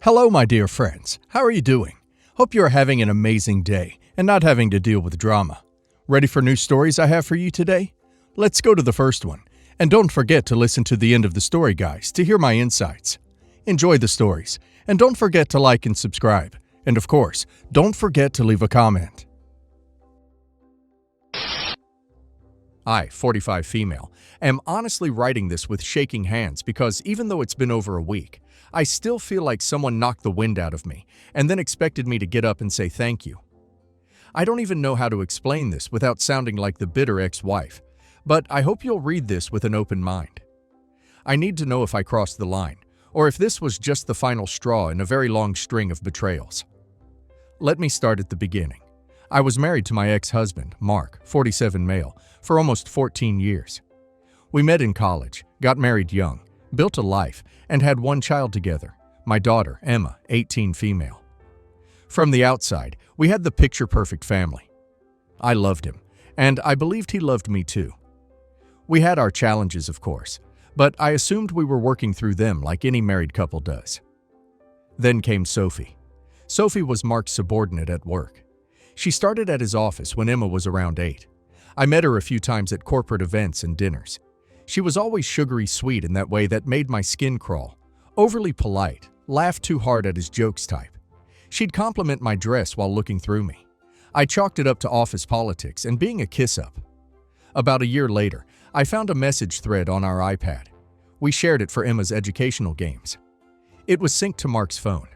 Hello, my dear friends. How are you doing? Hope you are having an amazing day and not having to deal with drama. Ready for new stories I have for you today? Let's go to the first one. And don't forget to listen to the end of the story, guys, to hear my insights. Enjoy the stories. And don't forget to like and subscribe. And of course, don't forget to leave a comment. I, 45 female, am honestly writing this with shaking hands because even though it's been over a week, I still feel like someone knocked the wind out of me and then expected me to get up and say thank you. I don't even know how to explain this without sounding like the bitter ex-wife, but I hope you'll read this with an open mind. I need to know if I crossed the line, or if this was just the final straw in a very long string of betrayals. Let me start at the beginning. I was married to my ex-husband, Mark, 47 male, for almost 14 years. We met in college, got married young, built a life, and had one child together, my daughter, Emma, 18 female. From the outside, we had the picture-perfect family. I loved him, and I believed he loved me too. We had our challenges, of course, but I assumed we were working through them like any married couple does. Then came Sophie. Sophie was Mark's subordinate at work. She started at his office when Emma was around 8. I met her a few times at corporate events and dinners. She was always sugary sweet in that way that made my skin crawl, overly polite, laughed too hard at his jokes type. She'd compliment my dress while looking through me. I chalked it up to office politics and being a kiss-up. About a year later, I found a message thread on our iPad. We shared it for Emma's educational games. It was synced to Mark's phone.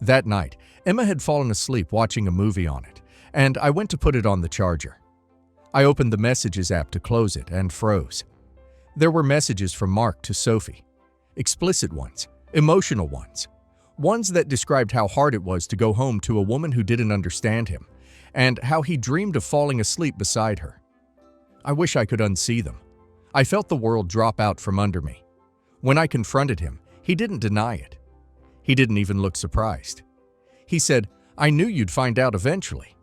That night, Emma had fallen asleep watching a movie on it, and I went to put it on the charger. I opened the Messages app to close it and froze. There were messages from Mark to Sophie. Explicit ones, emotional ones. Ones that described how hard it was to go home to a woman who didn't understand him, and how he dreamed of falling asleep beside her. I wish I could unsee them. I felt the world drop out from under me. When I confronted him, he didn't deny it. He didn't even look surprised. He said, "I knew you'd find out eventually."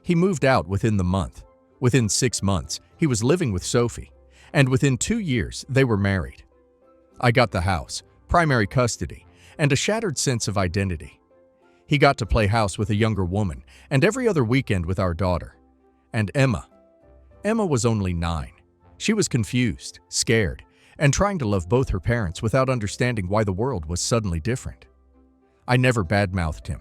He moved out within the month. Within 6 months, he was living with Sophie, and within 2 years, they were married. I got the house, primary custody, and a shattered sense of identity. He got to play house with a younger woman, and every other weekend with our daughter. And Emma. Emma was only 9. She was confused, scared, and trying to love both her parents without understanding why the world was suddenly different. I never badmouthed him.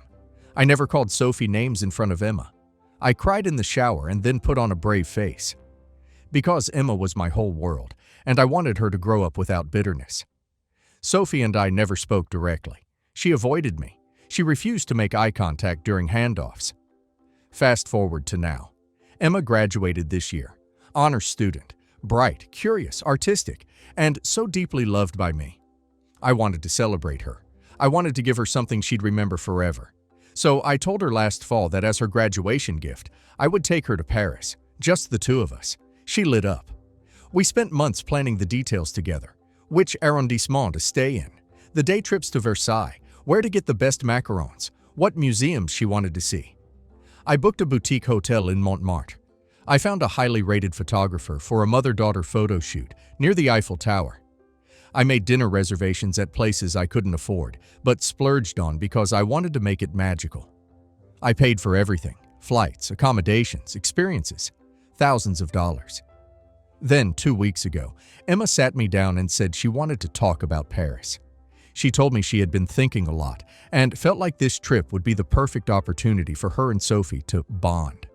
I never called Sophie names in front of Emma. I cried in the shower and then put on a brave face. Because Emma was my whole world, and I wanted her to grow up without bitterness. Sophie and I never spoke directly. She avoided me. She refused to make eye contact during handoffs. Fast forward to now. Emma graduated this year. Honor student, bright, curious, artistic, and so deeply loved by me. I wanted to celebrate her. I wanted to give her something she'd remember forever. So I told her last fall that as her graduation gift, I would take her to Paris, just the two of us. She lit up. We spent months planning the details together. Which arrondissement to stay in, the day trips to Versailles, where to get the best macarons, what museums she wanted to see. I booked a boutique hotel in Montmartre. I found a highly rated photographer for a mother-daughter photo shoot near the Eiffel Tower. I made dinner reservations at places I couldn't afford, but splurged on because I wanted to make it magical. I paid for everything, flights, accommodations, experiences, thousands of dollars. Then, 2 weeks ago, Emma sat me down and said she wanted to talk about Paris. She told me she had been thinking a lot and felt like this trip would be the perfect opportunity for her and Sophie to bond.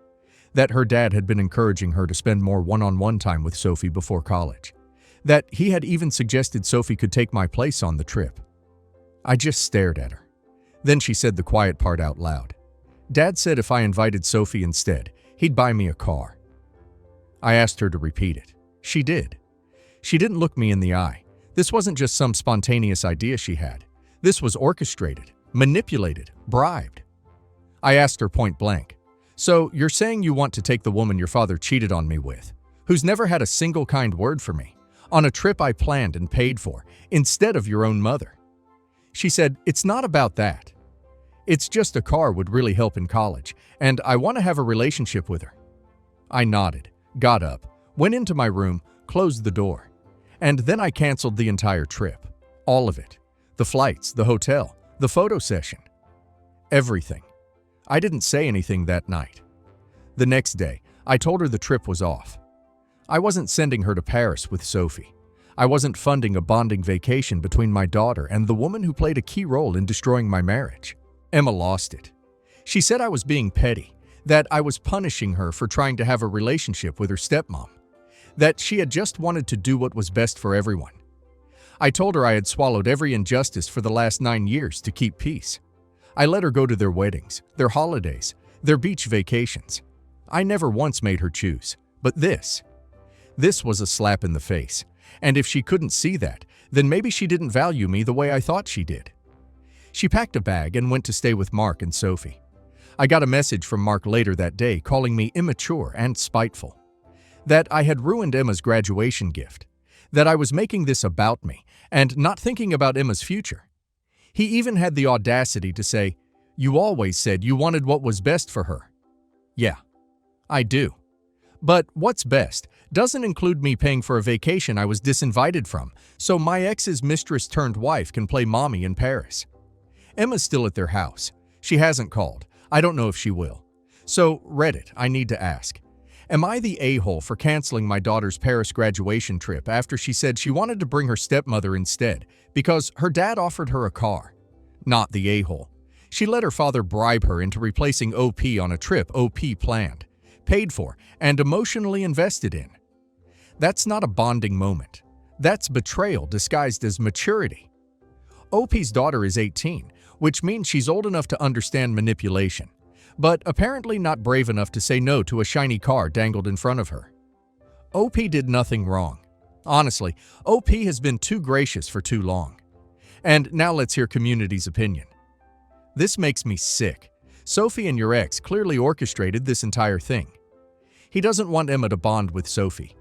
That her dad had been encouraging her to spend more one-on-one time with Sophie before college. That he had even suggested Sophie could take my place on the trip. I just stared at her. Then she said the quiet part out loud. Dad said if I invited Sophie instead, he'd buy me a car. I asked her to repeat it. She did. She didn't look me in the eye. This wasn't just some spontaneous idea she had. This was orchestrated, manipulated, bribed. I asked her point blank, "So you're saying you want to take the woman your father cheated on me with, who's never had a single kind word for me, on a trip I planned and paid for, instead of your own mother?" She said, "It's not about that. It's just a car would really help in college, and I want to have a relationship with her." I nodded, got up, went into my room, closed the door. And then I canceled the entire trip. All of it. The flights, the hotel, The photo session. Everything. I didn't say anything that night. The next day, I told her the trip was off. I wasn't sending her to Paris with Sophie. I wasn't funding a bonding vacation between my daughter and the woman who played a key role in destroying my marriage. Emma lost it. She said I was being petty, that I was punishing her for trying to have a relationship with her stepmom, that she had just wanted to do what was best for everyone. I told her I had swallowed every injustice for the last 9 years to keep peace. I let her go to their weddings, their holidays, their beach vacations. I never once made her choose. But this was a slap in the face. And if she couldn't see that, then maybe she didn't value me the way I thought she did. She packed a bag and went to stay with Mark and Sophie. I got a message from Mark later that day calling me immature and spiteful. That I had ruined Emma's graduation gift. That I was making this about me and not thinking about Emma's future. He even had the audacity to say, "You always said you wanted what was best for her." Yeah, I do. But what's best doesn't include me paying for a vacation I was disinvited from, so my ex's mistress-turned-wife can play mommy in Paris. Emma's still at their house. She hasn't called. I don't know if she will. So, Reddit, I need to ask. Am I the a-hole for canceling my daughter's Paris graduation trip after she said she wanted to bring her stepmother instead because her dad offered her a car? Not the a-hole. She let her father bribe her into replacing OP on a trip OP planned, paid for, and emotionally invested in. That's not a bonding moment. That's betrayal disguised as maturity. OP's daughter is 18, which means she's old enough to understand manipulation, but apparently not brave enough to say no to a shiny car dangled in front of her. OP did nothing wrong. Honestly, OP has been too gracious for too long. And now let's hear community's opinion. This makes me sick. Sophie and your ex clearly orchestrated this entire thing. He doesn't want Emma to bond with Sophie.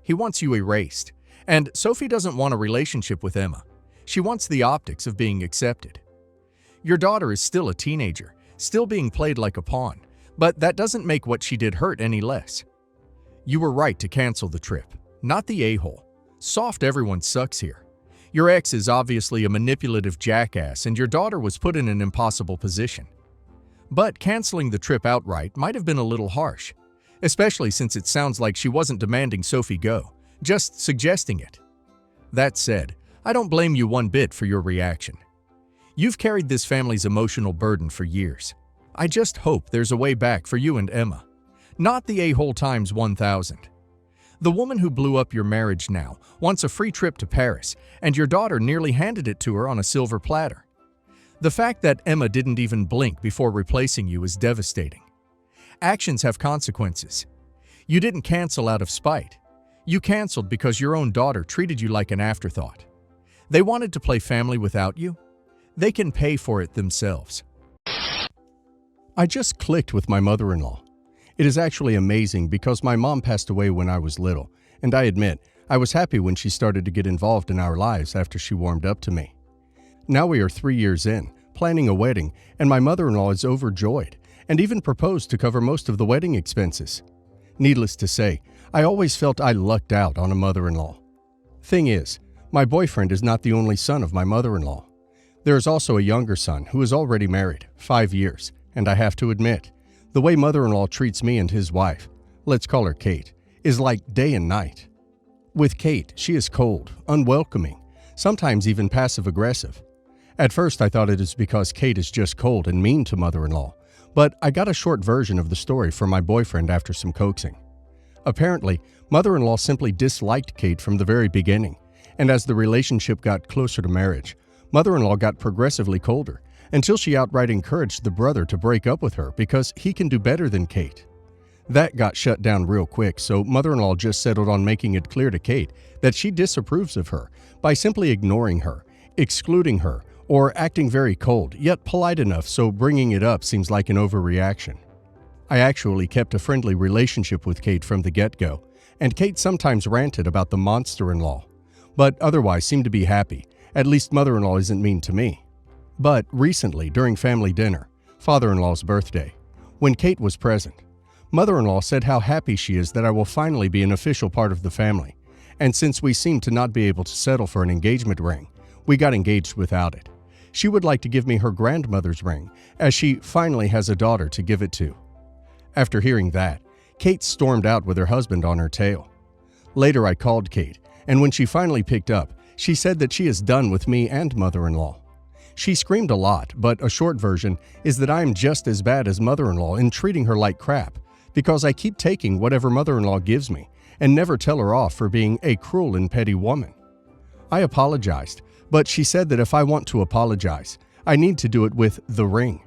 He wants you erased. And Sophie doesn't want a relationship with Emma. She wants the optics of being accepted. Your daughter is still a teenager, still being played like a pawn, but that doesn't make what she did hurt any less. You were right to cancel the trip, not the a-hole. Soft everyone sucks here. Your ex is obviously a manipulative jackass and your daughter was put in an impossible position. But canceling the trip outright might have been a little harsh, especially since it sounds like she wasn't demanding Sophie go, just suggesting it. That said, I don't blame you one bit for your reaction. You've carried this family's emotional burden for years. I just hope there's a way back for you and Emma. Not the a-hole times 1,000. The woman who blew up your marriage now wants a free trip to Paris, and your daughter nearly handed it to her on a silver platter. The fact that Emma didn't even blink before replacing you is devastating. Actions have consequences. You didn't cancel out of spite. You canceled because your own daughter treated you like an afterthought. They wanted to play family without you? They can pay for it themselves. I just clicked with my mother-in-law. It is actually amazing because my mom passed away when I was little, and I admit, I was happy when she started to get involved in our lives after she warmed up to me. Now we are 3 years in, planning a wedding, and my mother-in-law is overjoyed, and even proposed to cover most of the wedding expenses. Needless to say, I always felt I lucked out on a mother-in-law. Thing is, my boyfriend is not the only son of my mother-in-law. There is also a younger son who is already married, 5 years, and I have to admit, the way mother-in-law treats me and his wife, let's call her Kate, is like day and night. With Kate, she is cold, unwelcoming, sometimes even passive-aggressive. At first I thought it is because Kate is just cold and mean to mother-in-law, but I got a short version of the story from my boyfriend after some coaxing. Apparently, mother-in-law simply disliked Kate from the very beginning, and as the relationship got closer to marriage, mother-in-law got progressively colder, until she outright encouraged the brother to break up with her because he can do better than Kate. That got shut down real quick, so mother-in-law just settled on making it clear to Kate that she disapproves of her by simply ignoring her, excluding her, or acting very cold, yet polite enough so bringing it up seems like an overreaction. I actually kept a friendly relationship with Kate from the get-go, and Kate sometimes ranted about the monster-in-law, but otherwise seemed to be happy. At least mother-in-law isn't mean to me. But recently, during family dinner, father-in-law's birthday, when Kate was present, mother-in-law said how happy she is that I will finally be an official part of the family, and since we seemed to not be able to settle for an engagement ring, we got engaged without it. She would like to give me her grandmother's ring, as she finally has a daughter to give it to. After hearing that, Kate stormed out with her husband on her tail. Later I called Kate, and when she finally picked up, she said that she is done with me and mother-in-law. She screamed a lot, but a short version is that I am just as bad as mother-in-law in treating her like crap, because I keep taking whatever mother-in-law gives me and never tell her off for being a cruel and petty woman. I apologized, but she said that if I want to apologize, I need to do it with the ring.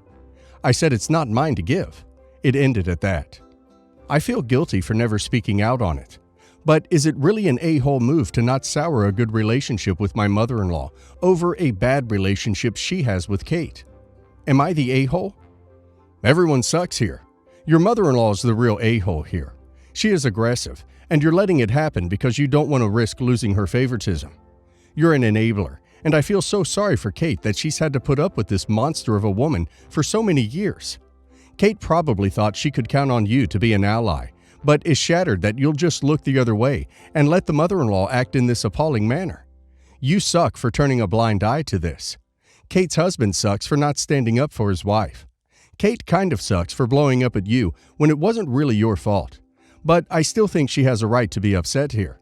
I said it's not mine to give. It ended at that. I feel guilty for never speaking out on it. But is it really an a-hole move to not sour a good relationship with my mother-in-law over a bad relationship she has with Kate? Am I the a-hole? Everyone sucks here. Your mother-in-law is the real a-hole here. She is aggressive, and you're letting it happen because you don't want to risk losing her favoritism. You're an enabler, and I feel so sorry for Kate that she's had to put up with this monster of a woman for so many years. Kate probably thought she could count on you to be an ally, but is shattered that you'll just look the other way and let the mother-in-law act in this appalling manner. You suck for turning a blind eye to this. Kate's husband sucks for not standing up for his wife. Kate kind of sucks for blowing up at you when it wasn't really your fault. But I still think she has a right to be upset here.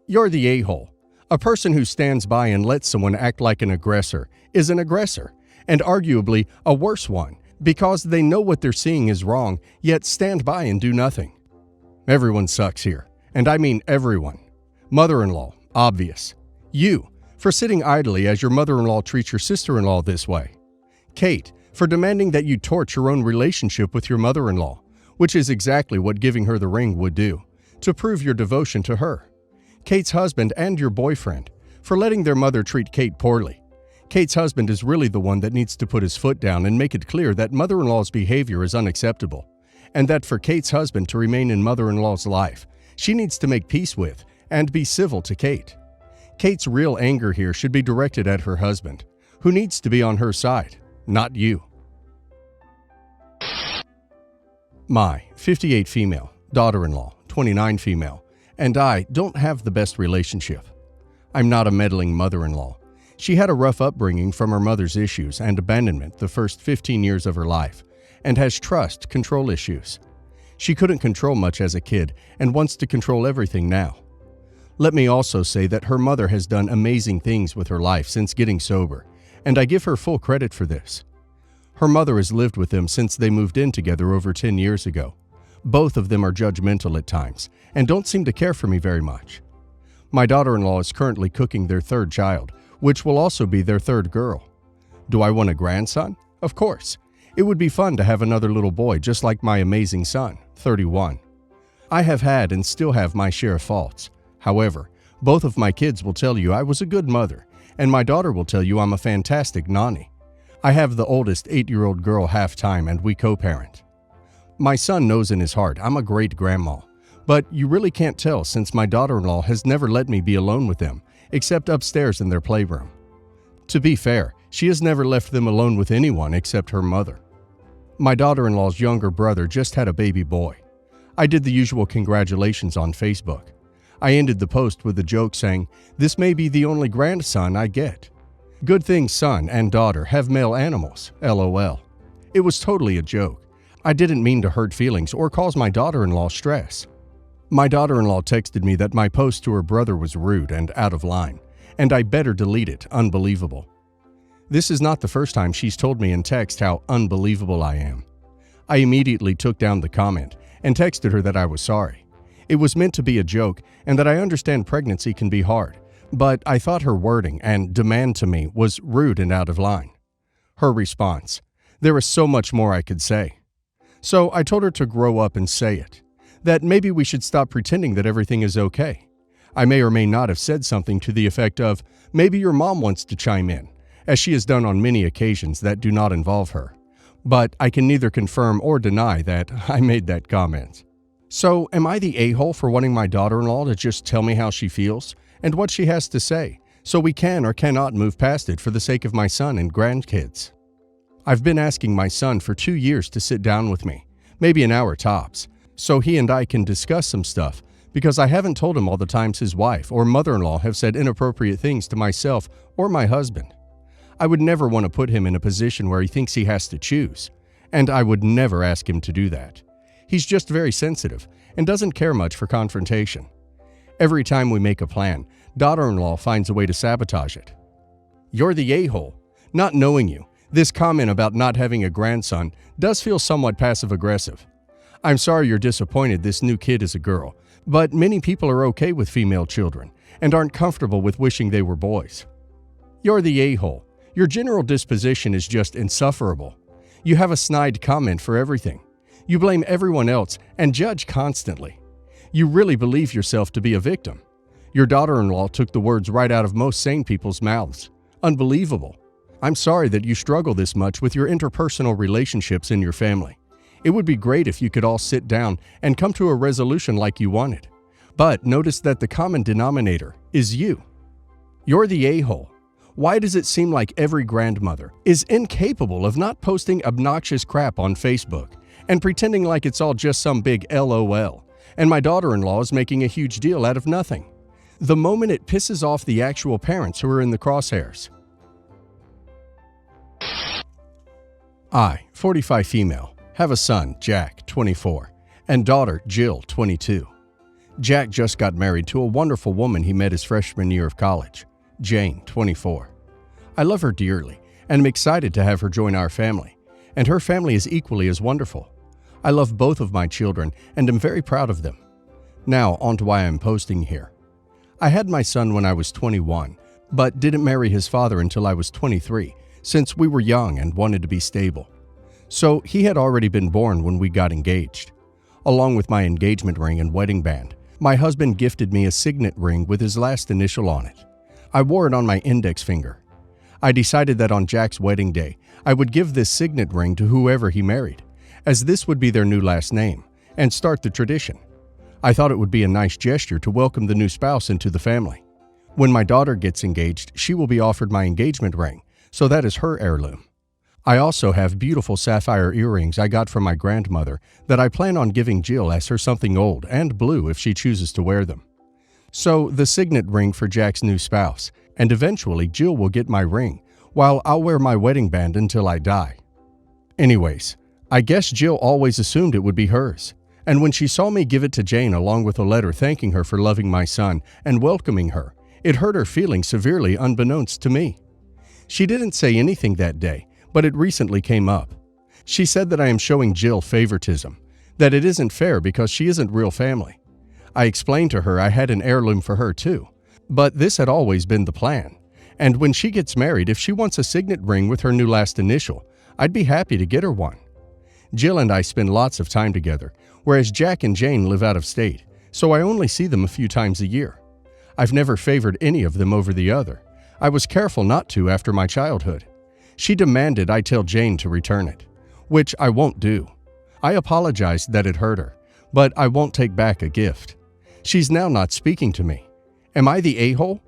You're the a-hole. A person who stands by and lets someone act like an aggressor is an aggressor, and arguably a worse one, because they know what they're seeing is wrong, yet stand by and do nothing. Everyone sucks here, and I mean everyone. Mother-in-law, obvious. You, for sitting idly as your mother-in-law treats your sister-in-law this way. Kate, for demanding that you torch your own relationship with your mother-in-law, which is exactly what giving her the ring would do, to prove your devotion to her. Kate's husband and your boyfriend, for letting their mother treat Kate poorly. Kate's husband is really the one that needs to put his foot down and make it clear that mother-in-law's behavior is unacceptable, and that for Kate's husband to remain in mother-in-law's life, she needs to make peace with and be civil to Kate. Kate's real anger here should be directed at her husband, who needs to be on her side, not you. My 58 female, daughter-in-law, 29 female, and I don't have the best relationship. I'm not a meddling mother-in-law. She had a rough upbringing from her mother's issues and abandonment the first 15 years of her life, and has trust control issues. She couldn't control much as a kid and wants to control everything now. Let me also say that her mother has done amazing things with her life since getting sober, and I give her full credit for this. Her mother has lived with them since they moved in together over 10 years ago. Both of them are judgmental at times and don't seem to care for me very much. My daughter-in-law is currently cooking their third child, which will also be their third girl. Do I want a grandson? Of course. It would be fun to have another little boy just like my amazing son, 31. I have had and still have my share of faults. However, both of my kids will tell you I was a good mother, and my daughter will tell you I'm a fantastic nanny. I have the oldest 8-year-old girl half-time and we co-parent. My son knows in his heart I'm a great grandma, but you really can't tell since my daughter-in-law has never let me be alone with them, except upstairs in their playroom. To be fair, she has never left them alone with anyone except her mother. My daughter-in-law's younger brother just had a baby boy. I did the usual congratulations on Facebook. I ended the post with a joke saying, "This may be the only grandson I get. Good thing son and daughter have male animals, LOL." It was totally a joke. I didn't mean to hurt feelings or cause my daughter-in-law stress. My daughter-in-law texted me that my post to her brother was rude and out of line, and I better delete it. Unbelievable. This is not the first time she's told me in text how unbelievable I am. I immediately took down the comment and texted her that I was sorry. It was meant to be a joke and that I understand pregnancy can be hard, but I thought her wording and demand to me was rude and out of line. Her response: "There is so much more I could say." So I told her to grow up and say it, that maybe we should stop pretending that everything is okay. I may or may not have said something to the effect of, "Maybe your mom wants to chime in," as she has done on many occasions that do not involve her. But I can neither confirm or deny that I made that comment. So am I the a-hole for wanting my daughter-in-law to just tell me how she feels and what she has to say, so we can or cannot move past it for the sake of my son and grandkids? I've been asking my son for 2 years to sit down with me, maybe an hour tops, so he and I can discuss some stuff, because I haven't told him all the times his wife or mother-in-law have said inappropriate things to myself or my husband. I would never want to put him in a position where he thinks he has to choose, and I would never ask him to do that. He's just very sensitive and doesn't care much for confrontation. Every time we make a plan, daughter-in-law finds a way to sabotage it. You're the a-hole. Not knowing you, this comment about not having a grandson does feel somewhat passive-aggressive. I'm sorry you're disappointed this new kid is a girl, but many people are okay with female children and aren't comfortable with wishing they were boys. You're the a-hole. Your general disposition is just insufferable. You have a snide comment for everything. You blame everyone else and judge constantly. You really believe yourself to be a victim. Your daughter-in-law took the words right out of most sane people's mouths. Unbelievable. I'm sorry that you struggle this much with your interpersonal relationships in your family. It would be great if you could all sit down and come to a resolution like you wanted. But notice that the common denominator is you. You're the a-hole. Why does it seem like every grandmother is incapable of not posting obnoxious crap on Facebook and pretending like it's all just some big LOL, and my daughter-in-law is making a huge deal out of nothing? The moment it pisses off the actual parents who are in the crosshairs. I, 45 female, have a son, Jack, 24, and daughter, Jill, 22. Jack just got married to a wonderful woman he met his freshman year of college, Jane, 24. I love her dearly and am excited to have her join our family, and her family is equally as wonderful. I love both of my children and am very proud of them. Now, on to why I'm posting here. I had my son when I was 21, but didn't marry his father until I was 23, since we were young and wanted to be stable. So he had already been born when we got engaged. Along with my engagement ring and wedding band, my husband gifted me a signet ring with his last initial on it. I wore it on my index finger. I decided that on Jack's wedding day, I would give this signet ring to whoever he married, as this would be their new last name, and start the tradition. I thought it would be a nice gesture to welcome the new spouse into the family. When my daughter gets engaged, she will be offered my engagement ring, so that is her heirloom. I also have beautiful sapphire earrings I got from my grandmother that I plan on giving Jill as her something old and blue if she chooses to wear them. So the signet ring for Jack's new spouse, and eventually Jill will get my ring, while I'll wear my wedding band until I die. Anyways, I guess Jill always assumed it would be hers, and when she saw me give it to Jane along with a letter thanking her for loving my son and welcoming her, it hurt her feelings severely unbeknownst to me. She didn't say anything that day, but it recently came up. She said that I am showing Jill favoritism, that it isn't fair because she isn't real family. I explained to her I had an heirloom for her too, but this had always been the plan. And when she gets married, if she wants a signet ring with her new last initial, I'd be happy to get her one. Jill and I spend lots of time together, whereas Jack and Jane live out of state, so I only see them a few times a year. I've never favored any of them over the other. I was careful not to after my childhood. She demanded I tell Jane to return it, which I won't do. I apologized that it hurt her, but I won't take back a gift. She's now not speaking to me. Am I the a-hole?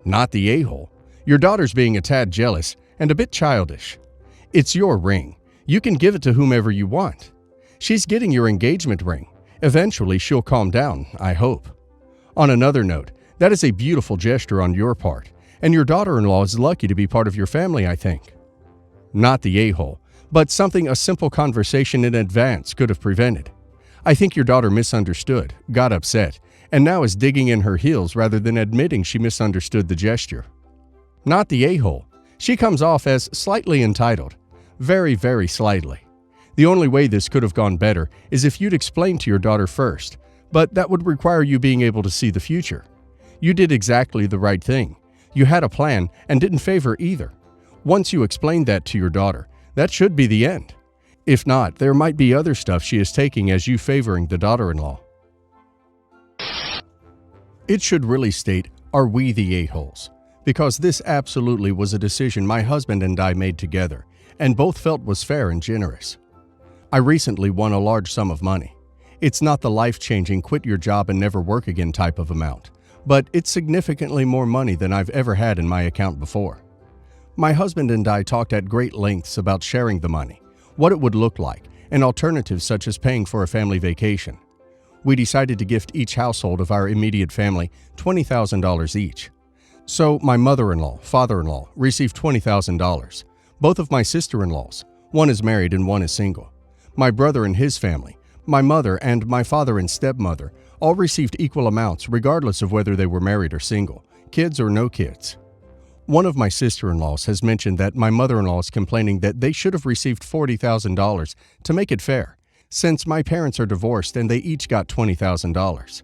Not the a-hole. Your daughter's being a tad jealous and a bit childish. It's your ring. You can give it to whomever you want. She's getting your engagement ring. Eventually, she'll calm down, I hope. On another note, that is a beautiful gesture on your part, and your daughter-in-law is lucky to be part of your family, I think. Not the a-hole, but something a simple conversation in advance could have prevented. I think your daughter misunderstood, got upset, and now is digging in her heels rather than admitting she misunderstood the gesture. Not the a-hole. She comes off as slightly entitled. Very, very slightly. The only way this could have gone better is if you'd explained to your daughter first, but that would require you being able to see the future. You did exactly the right thing. You had a plan and didn't favor either. Once you explained that to your daughter, that should be the end. If not, there might be other stuff she is taking as you favoring the daughter-in-law. It should really state, are we the a-holes? Because this absolutely was a decision my husband and I made together, and both felt was fair and generous. I recently won a large sum of money. It's not the life-changing quit your job and never work again type of amount, but it's significantly more money than I've ever had in my account before. My husband and I talked at great lengths about sharing the money, what it would look like, and alternatives such as paying for a family vacation. We decided to gift each household of our immediate family $20,000 each. So my mother-in-law, father-in-law received $20,000. Both of my sister-in-laws, one is married and one is single. My brother and his family, my mother and my father and stepmother all received equal amounts regardless of whether they were married or single, kids or no kids. One of my sister-in-laws has mentioned that my mother-in-law is complaining that they should have received $40,000 to make it fair, since my parents are divorced and they each got $20,000.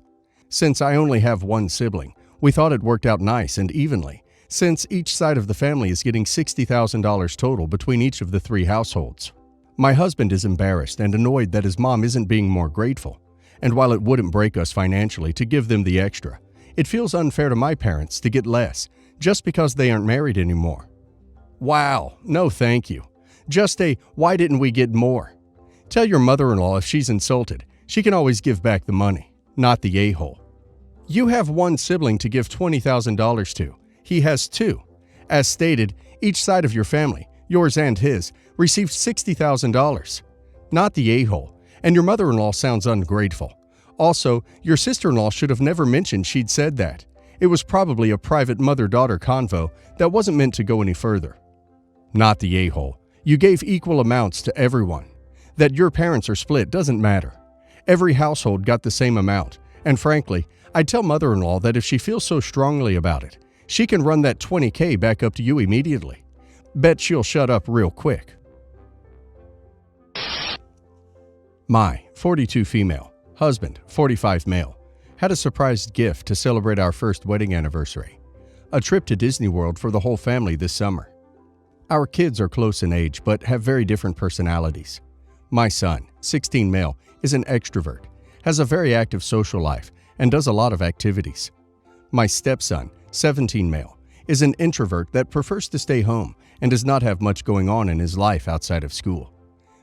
Since I only have one sibling, we thought it worked out nice and evenly, since each side of the family is getting $60,000 total between each of the three households. My husband is embarrassed and annoyed that his mom isn't being more grateful, and while it wouldn't break us financially to give them the extra, it feels unfair to my parents to get less just because they aren't married anymore. Wow, no thank you. Just a why didn't we get more? Tell your mother-in-law if she's insulted, she can always give back the money, not the a-hole. You have one sibling to give $20,000 to. He has two. As stated, each side of your family, yours and his, received $60,000. Not the a-hole, and your mother-in-law sounds ungrateful. Also, your sister-in-law should have never mentioned she'd said that. It was probably a private mother-daughter convo that wasn't meant to go any further. Not the a-hole. You gave equal amounts to everyone. That your parents are split doesn't matter. Every household got the same amount, and frankly, I'd tell mother-in-law that if she feels so strongly about it, she can run that $20K back up to you immediately. Bet she'll shut up real quick. My 42 female, husband 45 male, had a surprise gift to celebrate our first wedding anniversary. A trip to Disney World for the whole family this summer. Our kids are close in age but have very different personalities. My son, 16 male, is an extrovert, has a very active social life, and does a lot of activities. My stepson, 17 male, is an introvert that prefers to stay home and does not have much going on in his life outside of school.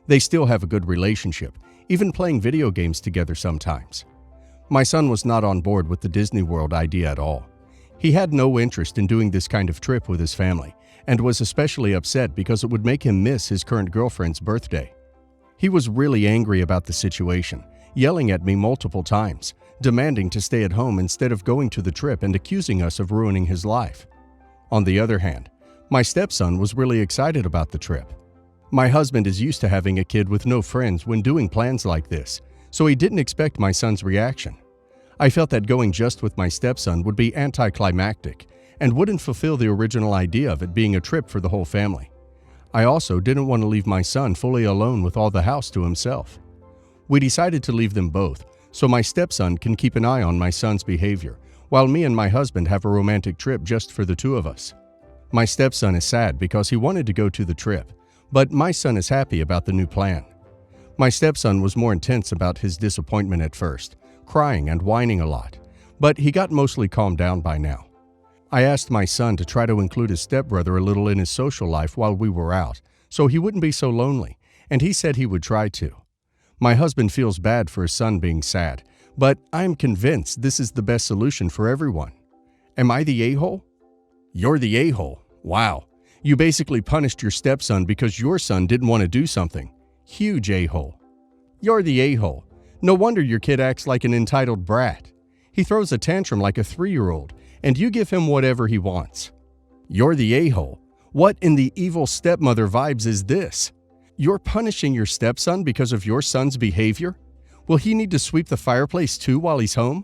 They still have a good relationship, even playing video games together sometimes. My son was not on board with the Disney World idea at all. He had no interest in doing this kind of trip with his family and was especially upset because it would make him miss his current girlfriend's birthday. He was really angry about the situation, yelling at me multiple times, demanding to stay at home instead of going to the trip and accusing us of ruining his life. On the other hand, my stepson was really excited about the trip. My husband is used to having a kid with no friends when doing plans like this, so he didn't expect my son's reaction. I felt that going just with my stepson would be anticlimactic and wouldn't fulfill the original idea of it being a trip for the whole family. I also didn't want to leave my son fully alone with all the house to himself. We decided to leave them both, so my stepson can keep an eye on my son's behavior, while me and my husband have a romantic trip just for the two of us. My stepson is sad because he wanted to go to the trip, but my son is happy about the new plan. My stepson was more intense about his disappointment at first, crying and whining a lot, but he got mostly calmed down by now. I asked my son to try to include his stepbrother a little in his social life while we were out, so he wouldn't be so lonely, and he said he would try to. My husband feels bad for his son being sad, but I'm convinced this is the best solution for everyone. Am I the a-hole? You're the a-hole. Wow. You basically punished your stepson because your son didn't want to do something. Huge a-hole. You're the a-hole. No wonder your kid acts like an entitled brat. He throws a tantrum like a 3-year-old, and you give him whatever he wants. You're the a-hole. What in the evil stepmother vibes is this? You're punishing your stepson because of your son's behavior? Will he need to sweep the fireplace too while he's home?